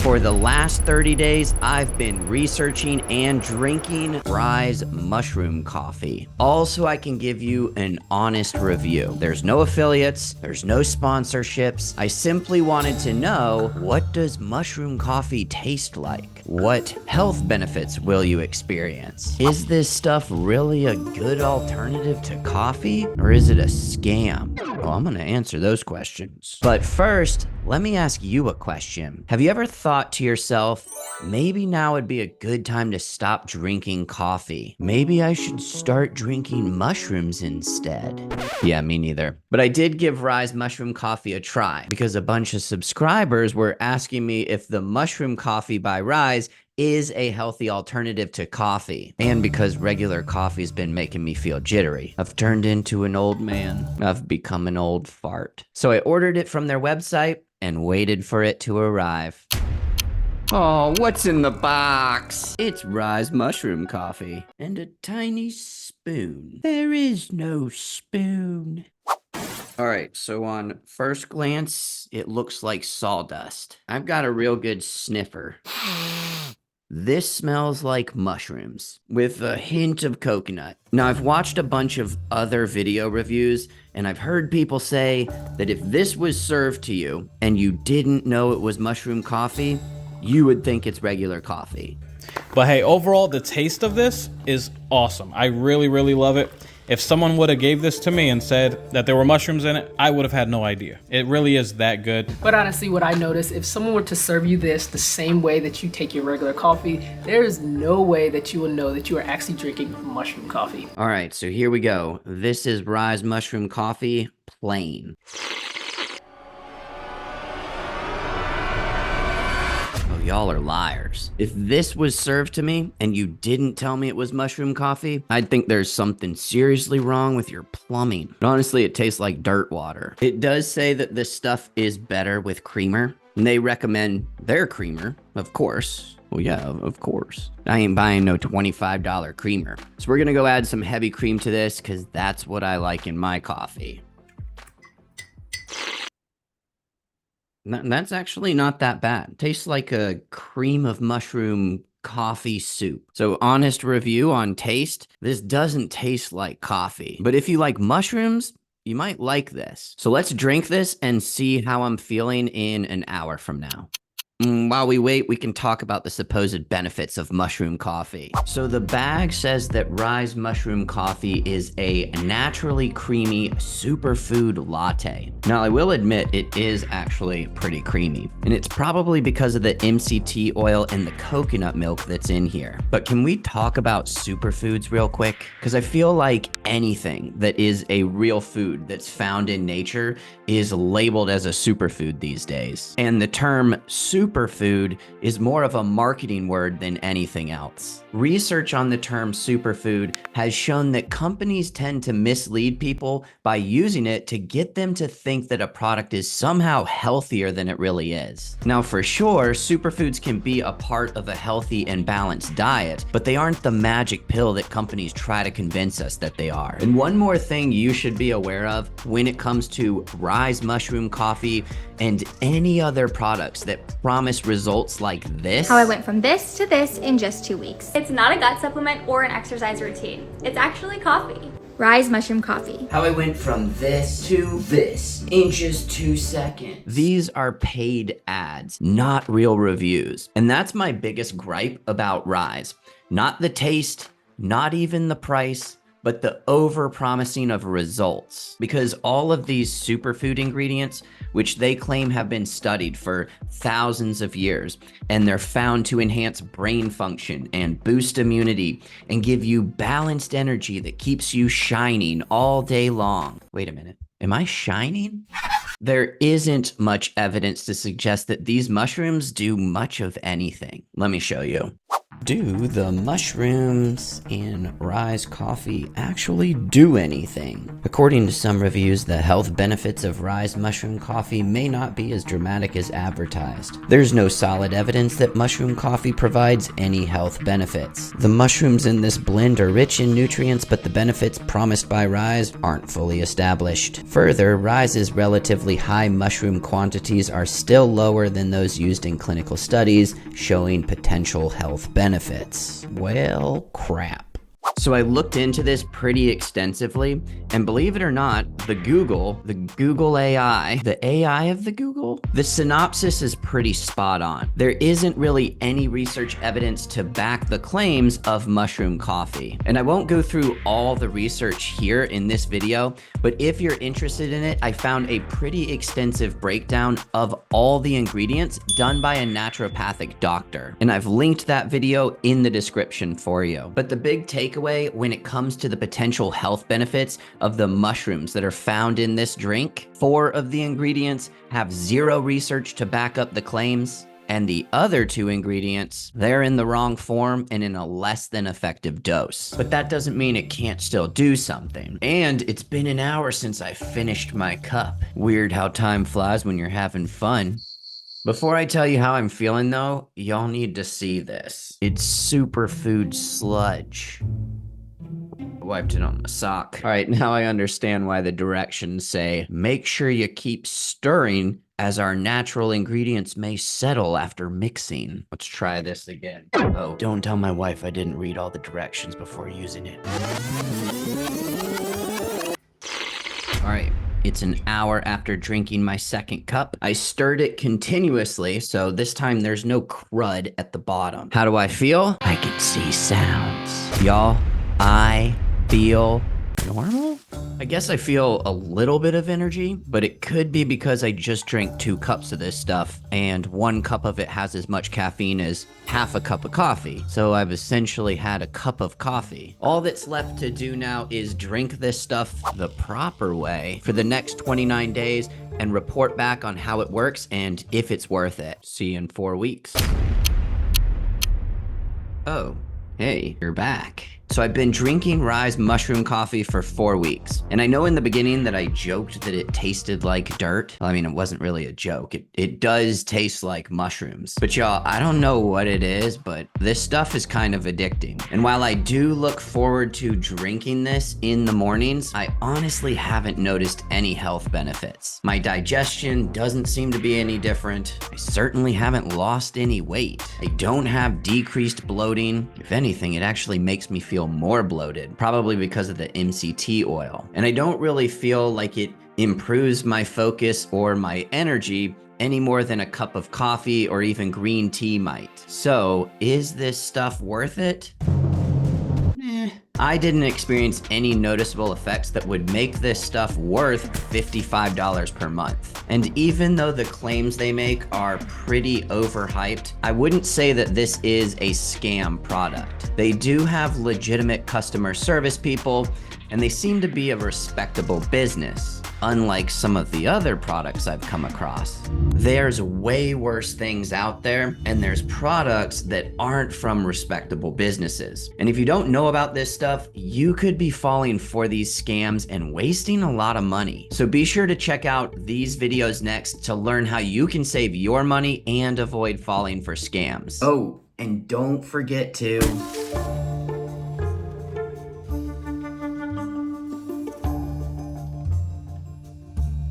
For the last 30 days, I've been researching and drinking Ryze Mushroom Coffee. Also, I can give you an honest review. There's no affiliates, there's no sponsorships. I simply wanted to know, what does mushroom coffee taste like? What health benefits will you experience? Is this stuff really a good alternative to coffee, or is it a scam? Well, I'm gonna answer those questions. But first, let me ask you a question. Have you ever thought to yourself, maybe now would be a good time to stop drinking coffee? Maybe I should start drinking mushrooms instead. Yeah, me neither. But I did give Ryze Mushroom Coffee a try because a bunch of subscribers were asking me if the mushroom coffee by Ryze is a healthy alternative to coffee. And because regular coffee's been making me feel jittery, I've turned into an old man. I've become an old fart. So I ordered it from their website and waited for it to arrive. Oh, what's in the box? It's Ryze Mushroom Coffee and a tiny spoon. There is no spoon. All right, so on first glance, it looks like sawdust. I've got a real good sniffer. This smells like mushrooms with a hint of coconut. Now, I've watched a bunch of other video reviews, and I've heard people say that if this was served to you and you didn't know it was mushroom coffee, you would think it's regular coffee. But hey, overall, the taste of this is awesome. I really, really love it. If someone would have gave this to me and said that there were mushrooms in it, I would have had no idea. It really is that good. But honestly, what I noticed, if someone were to serve you this the same way that you take your regular coffee, there is no way that you will know that you are actually drinking mushroom coffee. All right, so here we go. This is Ryze Mushroom Coffee, plain. Y'all are liars. If this was served to me and you didn't tell me it was mushroom coffee, I'd think there's something seriously wrong with your plumbing. But honestly, it tastes like dirt water. It does say that this stuff is better with creamer, and they recommend their creamer, of course. Well, yeah, of course. I ain't buying no $25 creamer. So we're gonna go add some heavy cream to this because that's what I like in my coffee. That's actually not that bad. Tastes like a cream of mushroom coffee soup. So honest review on taste, this doesn't taste like coffee. But if you like mushrooms, you might like this. So let's drink this and see how I'm feeling in an hour from now. While we wait, we can talk about the supposed benefits of mushroom coffee. So the bag says that Ryze Mushroom Coffee is a naturally creamy superfood latte. Now, I will admit it is actually pretty creamy, and it's probably because of the MCT oil and the coconut milk that's in here. But can we talk about superfoods real quick? Because I feel like anything that is a real food that's found in nature is labeled as a superfood these days. And the term superfood is more of a marketing word than anything else. Research on the term superfood has shown that companies tend to mislead people by using it to get them to think that a product is somehow healthier than it really is. Now, for sure, superfoods can be a part of a healthy and balanced diet, but they aren't the magic pill that companies try to convince us that they are. And one more thing you should be aware of when it comes to Ryze Mushroom Coffee and any other products that promise results like this. How I went from this to this in just 2 weeks. It's not a gut supplement or an exercise routine. It's actually coffee. Ryze Mushroom Coffee. How I went from this to this in just 2 seconds. These are paid ads, not real reviews. And that's my biggest gripe about Ryze. Not the taste, not even the price, but the over-promising of results. Because all of these superfood ingredients, which they claim have been studied for thousands of years, and they're found to enhance brain function and boost immunity and give you balanced energy that keeps you shining all day long. Wait a minute, am I shining? There isn't much evidence to suggest that these mushrooms do much of anything. Let me show you. do the mushrooms in Ryze coffee actually do anything? According to some reviews, the health benefits of Ryze Mushroom Coffee may not be as dramatic as advertised. There's no solid evidence that mushroom coffee provides any health benefits. The mushrooms in this blend are rich in nutrients, but the benefits promised by Ryze aren't fully established. Further, Ryze's relatively high mushroom quantities are still lower than those used in clinical studies, showing potential health benefits. Well, crap. So I looked into this pretty extensively, and believe it or not, the Google AI, the AI of the Google, the synopsis is pretty spot on. There isn't really any research evidence to back the claims of mushroom coffee. And I won't go through all the research here in this video, but if you're interested in it, I found a pretty extensive breakdown of all the ingredients done by a naturopathic doctor. And I've linked that video in the description for you. But the big takeaway when it comes to the potential health benefits of the mushrooms that are found in this drink, 4 of the ingredients have 0 research to back up the claims, and the other 2 ingredients, they're in the wrong form and in a less than effective dose. But that doesn't mean it can't still do something. And it's been an hour since I finished my cup. Weird how time flies when you're having fun. Before I tell you how I'm feeling though, y'all need to see this. It's superfood sludge. Wiped it on my sock. All right, now I understand why the directions say, make sure you keep stirring as our natural ingredients may settle after mixing. Let's try this again. Oh, don't tell my wife I didn't read all the directions before using it. All right. It's an hour after drinking my second cup. I stirred it continuously, so this time there's no crud at the bottom. How do I feel? I can see sounds. Y'all, I feel normal? I guess I feel a little bit of energy, but it could be because I just drank 2 cups of this stuff, and 1 cup of it has as much caffeine as half a cup of coffee. So I've essentially had a cup of coffee. All that's left to do now is drink this stuff the proper way for the next 29 days and report back on how it works and if it's worth it. See you in 4 weeks. Oh, hey, you're back. So I've been drinking Ryze Mushroom Coffee for 4 weeks. And I know in the beginning that I joked that it tasted like dirt. Well, I mean, it wasn't really a joke. It does taste like mushrooms. But y'all, I don't know what it is, but this stuff is kind of addicting. And while I do look forward to drinking this in the mornings, I honestly haven't noticed any health benefits. My digestion doesn't seem to be any different. I certainly haven't lost any weight. I don't have decreased bloating. If anything, it actually makes me feel more bloated, probably because of the MCT oil. And I don't really feel like it improves my focus or my energy any more than a cup of coffee or even green tea might. So, is this stuff worth it? I didn't experience any noticeable effects that would make this stuff worth $55 per month. And even though the claims they make are pretty overhyped, I wouldn't say that this is a scam product. They do have legitimate customer service people, and they seem to be a respectable business, unlike some of the other products I've come across. There's way worse things out there, and there's products that aren't from respectable businesses. And if you don't know about this stuff, you could be falling for these scams and wasting a lot of money. So be sure to check out these videos next to learn how you can save your money and avoid falling for scams. Oh, and don't forget to